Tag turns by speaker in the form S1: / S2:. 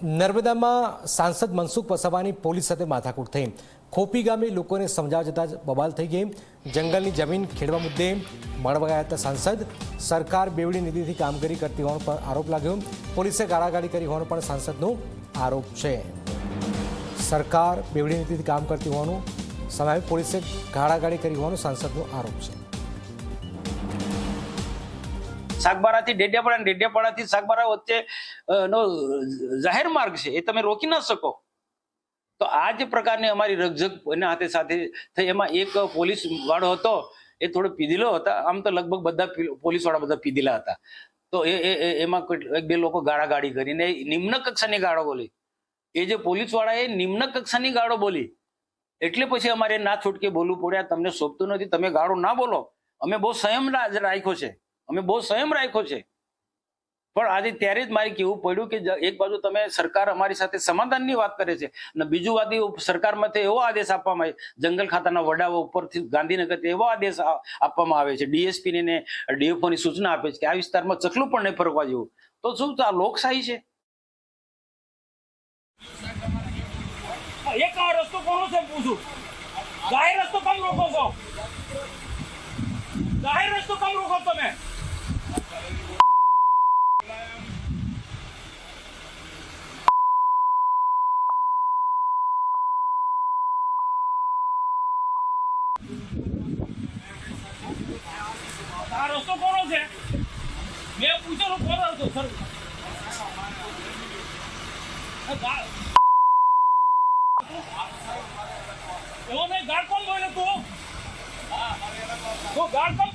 S1: નર્મદામાં સાંસદ મનસુખ વસાવાની પોલીસ સાથે માથાકૂટ થઈ। ખોપી ગામે લોકોને સમજાવવા જતાં જ બબાલ થઈ ગઈ। જંગલની જમીન ખેડવા મુદ્દે મળવા ગયા હતા સાંસદ। સરકાર બેવડી નીતિથી કામગીરી કરતી હોવાનો પણ આરોપ લાગ્યો। પોલીસે ગાળાગાળી કરી હોવાનો પણ સાંસદનો આરોપ છે। સરકાર બેવડી નીતિથી કામ કરતી હોવાનું સામે પોલીસે ગાળાગાળી કરી હોવાનો સાંસદનો આરોપ છે।
S2: સાગબારાથી ડેડિયાપાડા, ડેડિયાપાડાથી સાગબારા વચ્ચે નો જાહેર માર્ગ છે, એ તમે રોકી ન શકો। તો આ જ પ્રકારની અમારી રકઝક એના હાથે સાથે થઈ। એમાં એક પોલીસ વાળો હતો, એ થોડો પીધેલો હતા। આમ તો લગભગ બધા પોલીસ વાળા બધા પીધેલા હતા। તો એમાં એક બે લોકો ગાળાગાળી કરીને નિમ્ન કક્ષાની ગાળો બોલી। એ જે પોલીસ વાળા એ નિમ્ન કક્ષાની ગાળો બોલી, એટલે પછી અમારે ના છૂટકે બોલવું પડ્યા। તમને શોભતું નથી, તમે ગાળો ના બોલો। અમે બહુ સંયમ રાખ્યો છે, અમે બહુ સંયમ રાખ્યો છે। પણ આજે ત્યારે જ મારે કહેવું પડ્યું કે એક બાજુ તમે સરકાર અમારી સાથે સમાધાનની વાત કરે છે, અને બીજું બાજુ સરકારમાંથી એવો આદેશ આપવામાં આવે, જંગલ ખાતાના વડાઓ ઉપરથી ગાંધીનગરથી એવો આદેશ આપવામાં આવે છે, ડીએસપી ને ડીએફઓ ની સૂચના આપે છે કે આ વિસ્તારમાં ચકલું પણ નહીં ફરવા જેવું। તો શું આ લોકશાહી છે? એક રસ્તો કોનો છે પૂછું? જાહેર રસ્તો કેમ રોકો છો? જાહેર રસ્તો કેમ રોકો તમે? આ રસ્તો કોનો છે? મેં પૂછેલું કોનો રસ્તો સર? એવો નહીં, ગાળ કોણ બોલે તું? ગાળ કોણ